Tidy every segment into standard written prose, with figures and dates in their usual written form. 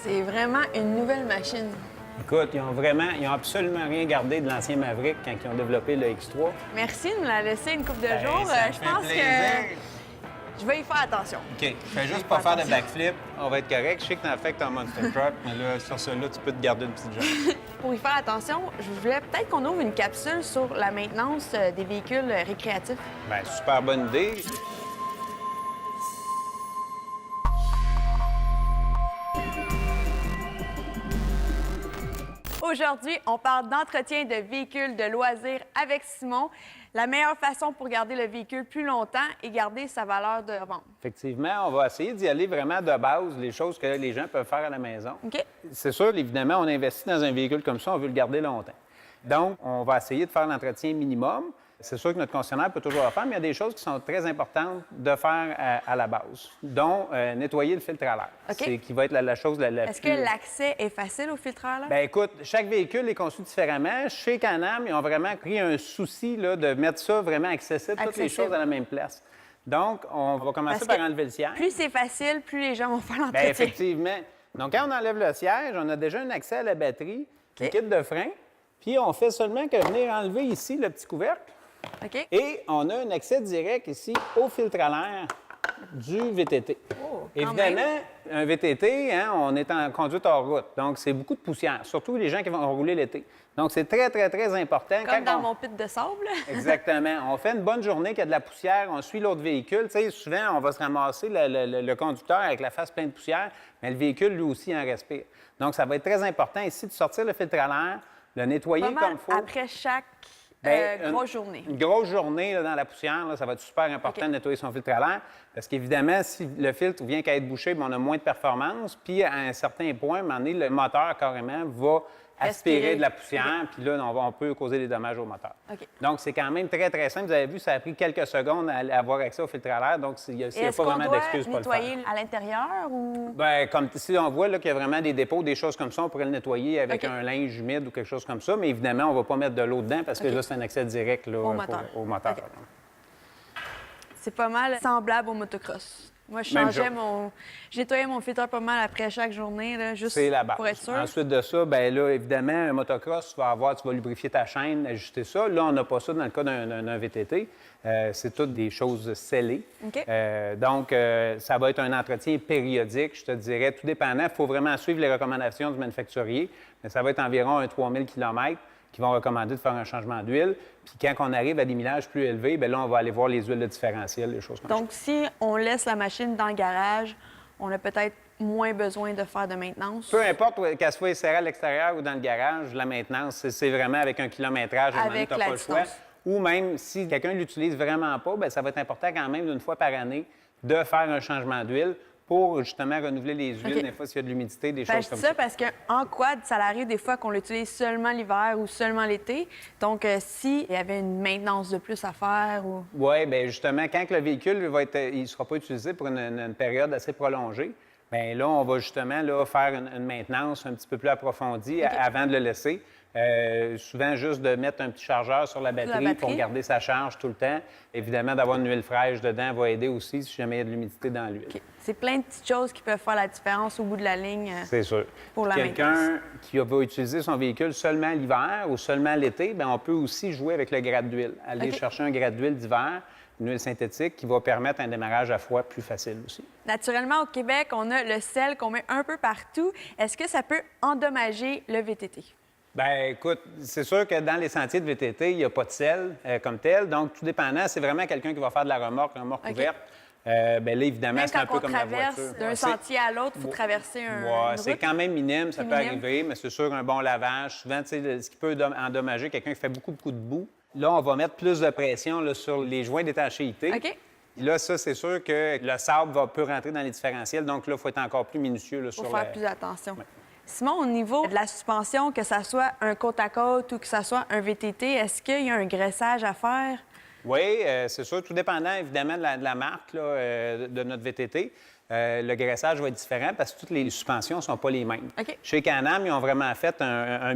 C'est vraiment une nouvelle machine. Écoute, ils ont absolument rien gardé de l'ancien Maverick quand ils ont développé le X3. Merci de me la laisser une couple de Ben, jours. ça me Je fait pense plaisir. que je vais y faire attention. OK. Fais juste pas faire de backflip, on va être correct. Je sais que t'en fais que ton Monster Truck, mais là, sur celui-là, tu peux te garder une petite jambe. Pour y faire attention, je voulais peut-être qu'on ouvre une capsule sur la maintenance des véhicules récréatifs. Bien, super bonne idée. Aujourd'hui, on parle d'entretien de véhicules de loisirs avec Simon. La meilleure façon pour garder le véhicule plus longtemps et garder sa valeur de vente. Effectivement, on va essayer d'y aller vraiment de base, les choses que les gens peuvent faire à la maison. OK. C'est sûr, évidemment, on investit dans un véhicule comme ça, on veut le garder longtemps. Donc, on va essayer de faire l'entretien minimum. C'est sûr que notre concessionnaire peut toujours le faire, mais il y a des choses qui sont très importantes de faire à la base, dont nettoyer le filtre à l'air. OK. C'est qui va être la chose la Est-ce que l'accès est facile au filtreur, là? Bien, écoute, chaque véhicule est conçu différemment. Chez Can-Am, ils ont vraiment pris un souci là, de mettre ça vraiment accessible, toutes les choses à la même place. Donc, on va commencer par enlever le siège. Plus c'est facile, plus les gens vont faire Bien, l'entretien. effectivement. Donc, quand on enlève le siège, on a déjà un accès à la batterie, le kit de frein, puis on fait seulement que venir enlever ici le petit couvercle. OK. Et on a un accès direct ici au filtre à l'air du VTT. Oh, quand Évidemment, même. un VTT, hein, on est en conduite hors route, donc c'est beaucoup de poussière, surtout les gens qui vont rouler l'été. Donc, c'est très, très, très important. Comme dans mon pit de sable. Exactement. On fait une bonne journée qu'il y a de la poussière, on suit l'autre véhicule. Tu sais, souvent, on va se ramasser le conducteur avec la face pleine de poussière, mais le véhicule, lui aussi, en respire. Donc, ça va être très important ici de sortir le filtre à l'air, le nettoyer Pas mal comme il faut. après chaque grosse journée. Une grosse journée là, dans la poussière, là, ça va être super important de nettoyer son filtre à l'air. Parce qu'évidemment, si le filtre vient qu'à être bouché, bien, on a moins de performance. Puis à un certain point, à un moment donné, le moteur carrément va aspirer de la poussière. Puis là, on peut causer des dommages au moteur. OK. Donc, c'est quand même très, très simple. Vous avez vu, ça a pris quelques secondes à avoir accès au filtre à l'air. Donc, il n'y a pas vraiment d'excuse pour le faire. Est-ce qu'on doit nettoyer à l'intérieur ou... Bien, comme si on voit qu'il y a vraiment des dépôts, des choses comme ça, on pourrait le nettoyer avec un linge humide ou quelque chose comme ça. Mais évidemment, on ne va pas mettre de l'eau dedans parce que là, c'est un accès direct là, au moteur. OK. C'est pas mal semblable au motocross. Moi, je nettoyais mon filtre pas mal après chaque journée, là, juste c'est la base. pour être sûr. Ensuite de ça, bien là, évidemment, un motocross, tu vas lubrifier ta chaîne, ajuster ça. Là, on n'a pas ça dans le cas d'un VTT. C'est toutes des choses scellées. OK. Donc, ça va être un entretien périodique, je te dirais, tout dépendant. Il faut vraiment suivre les recommandations du manufacturier, mais ça va être environ un 3000 km qui vont recommander de faire un changement d'huile. Puis quand on arrive à des millages plus élevés, bien là, on va aller voir les huiles de différentiel, les choses comme ça. Donc, si on laisse la machine dans le garage, on a peut-être moins besoin de faire de maintenance. Peu importe qu'elle soit serrée à l'extérieur ou dans le garage, la maintenance, c'est vraiment avec un kilométrage, Avec tu n'as la pas le choix. distance. Ou même si quelqu'un ne l'utilise vraiment pas, bien, ça va être important quand même d'une fois par année de faire un changement d'huile pour justement renouveler les huiles, OK. des fois s'il y a de l'humidité, des Ben, choses je comme dis ça ça. parce qu'en quad, ça arrive des fois qu'on l'utilise seulement l'hiver ou seulement l'été. Donc, s'il y avait une maintenance de plus à faire ou... Oui, bien justement, quand le véhicule ne sera pas utilisé pour une période assez prolongée, bien là, on va justement là, faire une maintenance un petit peu plus approfondie avant de le laisser. Souvent, juste de mettre un petit chargeur sur la batterie pour garder sa charge tout le temps. Évidemment, d'avoir une huile fraîche dedans va aider aussi si jamais il y a de l'humidité dans l'huile. OK. C'est plein de petites choses qui peuvent faire la différence au bout de la ligne. C'est sûr. Pour la Quelqu'un qui va utiliser son véhicule seulement l'hiver ou seulement l'été, bien, on peut aussi jouer avec le grade d'huile. Aller chercher un grade d'huile d'hiver, une huile synthétique qui va permettre un démarrage à froid plus facile aussi. Naturellement, au Québec, on a le sel qu'on met un peu partout. Est-ce que ça peut endommager le VTT? Bien, écoute, c'est sûr que dans les sentiers de VTT, il n'y a pas de sel comme tel. Donc, tout dépendant, c'est vraiment quelqu'un qui va faire de la remorque ouverte. Bien là, évidemment, Même c'est un quand peu on comme la traverse voiture. d'un sentier à l'autre, il faut traverser une c'est route. quand même minime, ça peut minime. arriver, mais c'est sûr un bon lavage. Souvent, tu sais, ce qui peut endommager quelqu'un qui fait beaucoup de boue. Là, on va mettre plus de pression là, sur les joints d'étanchéité. OK. Là, ça, c'est sûr que le sable peut rentrer dans les différentiels. Donc là, il faut être encore plus minutieux là, Faut sur faire plus attention. Simon, au niveau de la suspension, que ça soit un côte-à-côte ou que ça soit un VTT, est-ce qu'il y a un graissage à faire? Oui, c'est sûr, tout dépendant évidemment de la marque là, de notre VTT. Le graissage va être différent parce que toutes les suspensions ne sont pas les mêmes. OK. Chez Can-Am, ils ont vraiment fait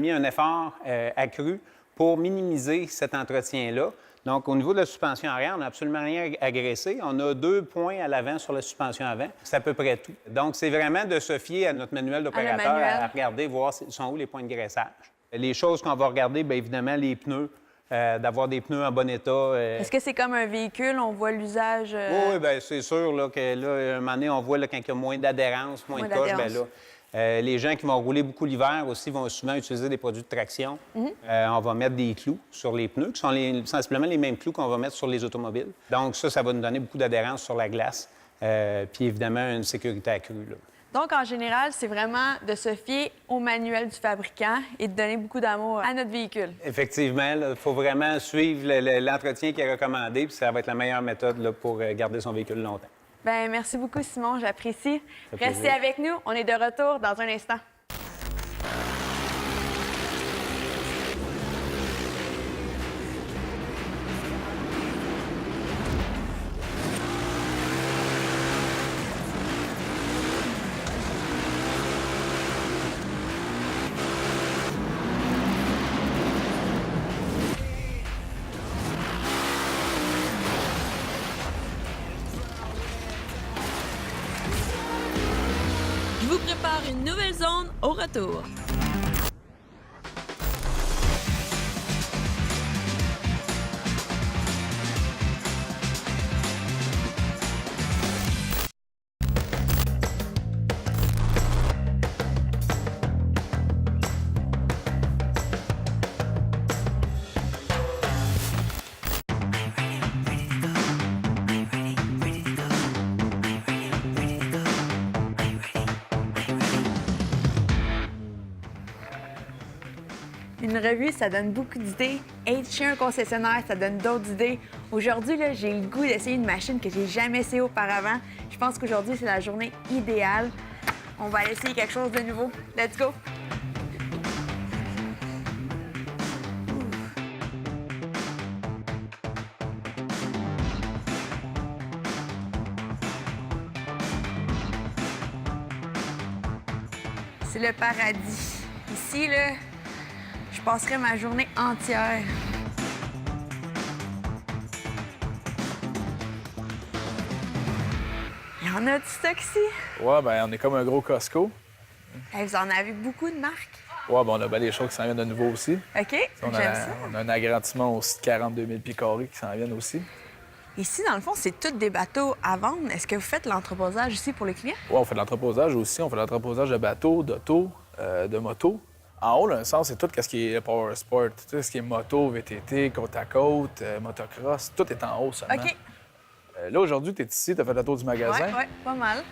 mis un effort accru pour minimiser cet entretien-là. Donc, au niveau de la suspension arrière, on n'a absolument rien à graisser. On a 2 points à l'avant sur la suspension avant. C'est à peu près tout. Donc, c'est vraiment de se fier à notre manuel d'opérateur, à regarder, voir sont où les points de graissage. Les choses qu'on va regarder, bien évidemment, les pneus. D'avoir des pneus en bon état. Est-ce que c'est comme un véhicule, on voit l'usage? Oui, bien, c'est sûr là, que là, un moment donné, on voit là, quand il y a moins d'adhérence, moins de coche, bien là. Les gens qui vont rouler beaucoup l'hiver aussi vont souvent utiliser des produits de traction. On va mettre des clous sur les pneus, qui sont sensiblement les mêmes clous qu'on va mettre sur les automobiles. Donc ça va nous donner beaucoup d'adhérence sur la glace, puis évidemment une sécurité accrue, là. Donc, en général, c'est vraiment de se fier au manuel du fabricant et de donner beaucoup d'amour à notre véhicule. Effectivement, il faut vraiment suivre l'entretien qui est recommandé, puis ça va être la meilleure méthode là, pour garder son véhicule longtemps. Bien, merci beaucoup, Simon, j'apprécie. Restez avec nous, on est de retour dans un instant. Je vous prépare une nouvelle zone au retour. Une revue, ça donne beaucoup d'idées. Être chez un concessionnaire, ça donne d'autres idées. Aujourd'hui, là, j'ai le goût d'essayer une machine que j'ai jamais essayée auparavant. Je pense qu'aujourd'hui, c'est la journée idéale. On va aller essayer quelque chose de nouveau. Let's go! C'est le paradis. Ici, là, je passerai ma journée entière. Il y en a du stock ici? Ouais, ben on est comme un gros Costco. Hey, vous en avez beaucoup de marques? Ouais, ben on a bien des choses qui s'en viennent de nouveau aussi. OK, On j'aime ça. on a un agrandissement aussi de 42 000 pieds carrés qui s'en viennent aussi. Ici, dans le fond, c'est tous des bateaux à vendre. Est-ce que vous faites l'entreposage ici pour les clients? Ouais, on fait de l'entreposage aussi. On fait de l'entreposage de bateaux, d'autos, de motos. En haut, là, un sens, c'est tout ce qui est power sport, tout ce qui est moto, VTT, côte à côte, motocross, tout est en haut seulement. OK. Là, aujourd'hui, tu es ici, tu as fait le tour du magasin. Oui, pas mal.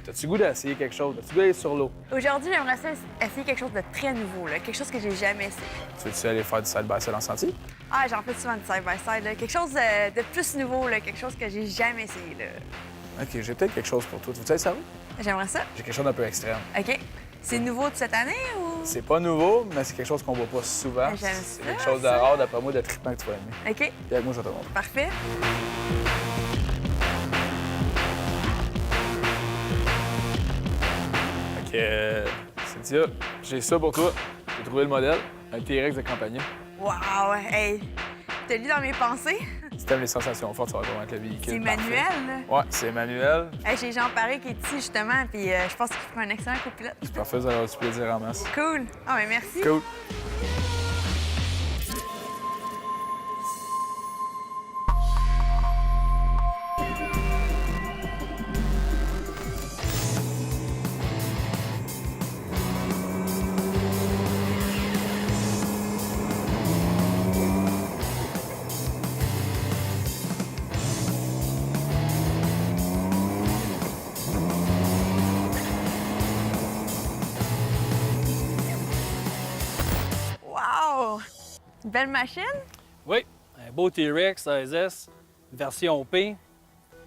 As-tu goût d'essayer quelque chose? As-tu goût d'aller sur l'eau? Aujourd'hui, j'aimerais ça essayer quelque chose de très nouveau, là. Quelque chose que j'ai jamais essayé. Tu veux-tu aller faire du side-by-side en sentier? Ah, j'en fais souvent du side-by-side, là. Quelque chose de plus nouveau, là. Quelque chose que j'ai jamais essayé, là. OK, j'ai peut-être quelque chose pour toi. Tu veux-tu aller ça? J'aimerais ça. J'ai quelque chose d'un peu extrême. OK. C'est nouveau de cette année ou? C'est pas nouveau, mais c'est quelque chose qu'on voit pas souvent. J'aime C'est ça, quelque chose de ça. rare, d'après moi, de trippant que tu vas aimer. OK. Puis avec moi, je vais te montrer. Parfait. Fait que, Cynthia, j'ai ça pour toi. J'ai trouvé le modèle, un T-Rex de compagnie. Wow! Hey! T'as lu dans mes pensées? Si t'aimes les sensations fortes, ça va vraiment être le véhicule. C'est parfait. manuel, là. Ouais, c'est manuel. Hey, j'ai Jean Paré qui est ici, justement, puis je pense qu'il fera un excellent copilote. C'est parfait, vous allez avoir du plaisir en masse. Cool! Ah, ben merci. Cool. Wow! Une belle machine? Oui, un beau T-Rex 16S, version P.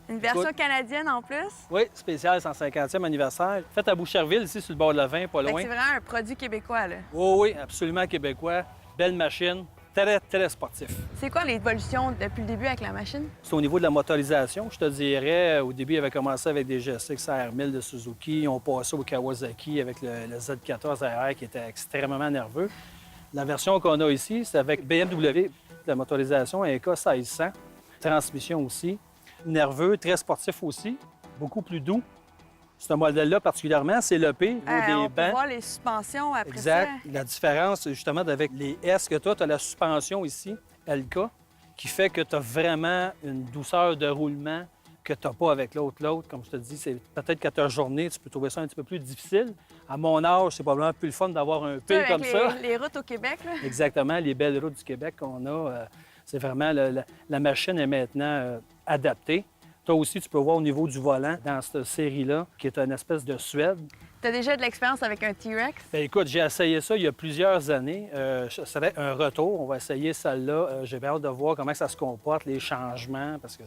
Une version Écoute. canadienne en plus. Oui, spécial 150e anniversaire. Fait à Boucherville, ici, sur le bord de la 20, pas Fait que loin. c'est vraiment un produit québécois, là. Oh, oui, absolument québécois. Belle machine. Très, très sportif. C'est quoi l'évolution depuis le début avec la machine? C'est au niveau de la motorisation, je te dirais. Au début, il avait commencé avec des GSX R1000 de Suzuki. On passait au Kawasaki avec le Z14 RR qui était extrêmement nerveux. La version qu'on a ici, c'est avec BMW, la motorisation EK 1600. Transmission aussi. Nerveux, très sportif aussi. Beaucoup plus doux. Ce modèle-là particulièrement, c'est l'EP, au niveau On des peut bancs. voir les suspensions après Exact. ça. La différence, c'est justement avec les S que tu as la suspension ici, LK, qui fait que tu as vraiment une douceur de roulement que tu n'as pas avec l'autre. Comme je te dis, c'est peut-être qu'à ta journée, tu peux trouver ça un petit peu plus difficile. À mon âge, c'est probablement plus le fun d'avoir un P Avec comme ça. les routes au Québec, là. Exactement, les belles routes du Québec qu'on a, c'est vraiment la machine est maintenant adaptée. Toi aussi, tu peux voir au niveau du volant dans cette série-là, qui est une espèce de Suède. Tu as déjà de l'expérience avec un T-Rex? Bien, écoute, j'ai essayé ça il y a plusieurs années. Ça serait un retour. On va essayer celle-là. J'ai bien hâte de voir comment ça se comporte, les changements, parce que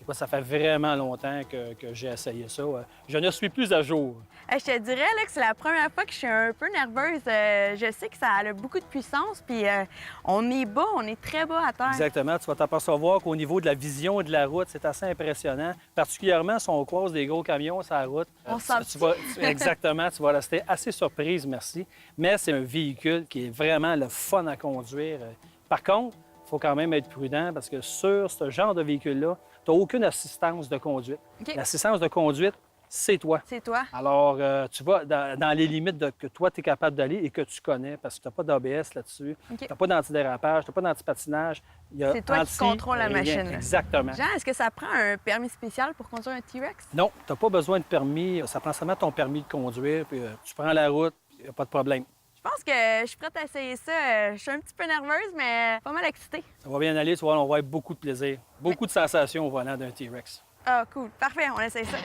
écoute, ça fait vraiment longtemps que j'ai essayé ça. Je ne suis plus à jour. Je te dirais là, que c'est la première fois que je suis un peu nerveuse. Je sais que ça a beaucoup de puissance, puis on est bas, on est très bas à terre. Exactement. Tu vas t'apercevoir qu'au niveau de la vision et de la route, c'est assez impressionnant. Particulièrement si on croise des gros camions sur la route. On sent Exactement. Tu vas rester assez surprise, merci. Mais c'est un véhicule qui est vraiment le fun à conduire. Par contre, il faut quand même être prudent parce que sur ce genre de véhicule-là, tu n'as aucune assistance de conduite. OK. L'assistance de conduite, c'est toi. C'est toi. Alors, tu vas dans les limites que toi, tu es capable d'aller et que tu connais parce que tu n'as pas d'ABS là-dessus, OK. tu n'as pas d'antidérapage, tu n'as pas d'antipatinage. C'est toi qui contrôles la rien. machine, là. Exactement. Jean, est-ce que ça prend un permis spécial pour conduire un T-Rex? Non, tu n'as pas besoin de permis. Ça prend seulement ton permis de conduire, puis tu prends la route, il n'y a pas de problème. Je pense que je suis prête à essayer ça. Je suis un petit peu nerveuse, mais pas mal excitée. Ça va bien aller, tu vois, on va avoir beaucoup de plaisir, beaucoup de sensations au volant d'un T-Rex. Ah, cool. Parfait, on essaye ça.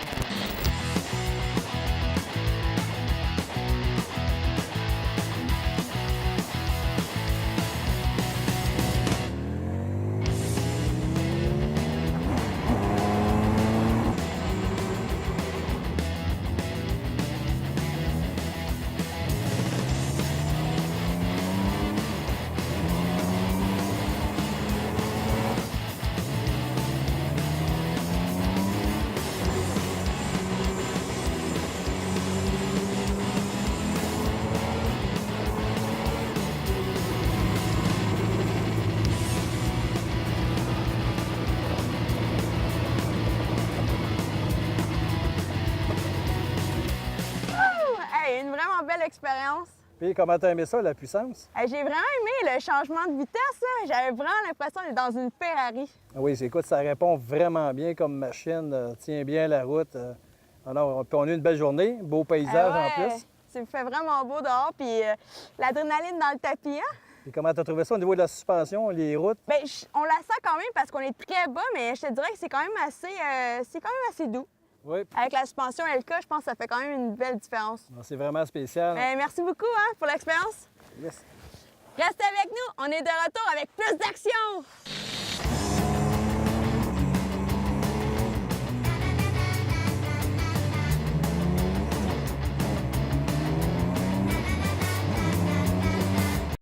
Une vraiment belle expérience. Puis comment t'as aimé ça, la puissance? J'ai vraiment aimé le changement de vitesse. J'avais vraiment l'impression d'être dans une Ferrari. Ah oui, écoute, ça répond vraiment bien comme machine, tient bien la route. Alors, puis on a eu une belle journée, beau paysage en plus. Ça fait vraiment beau dehors, puis l'adrénaline dans le tapis. Hein? Puis comment t'as trouvé ça au niveau de la suspension, les routes? Bien, on la sent quand même parce qu'on est très bas, mais je te dirais que c'est quand même assez doux. Oui, Avec la suspension LK, je pense que ça fait quand même une belle différence. c'est vraiment spécial. Merci beaucoup hein, pour l'expérience. Yes. Restez avec nous, on est de retour avec plus d'action!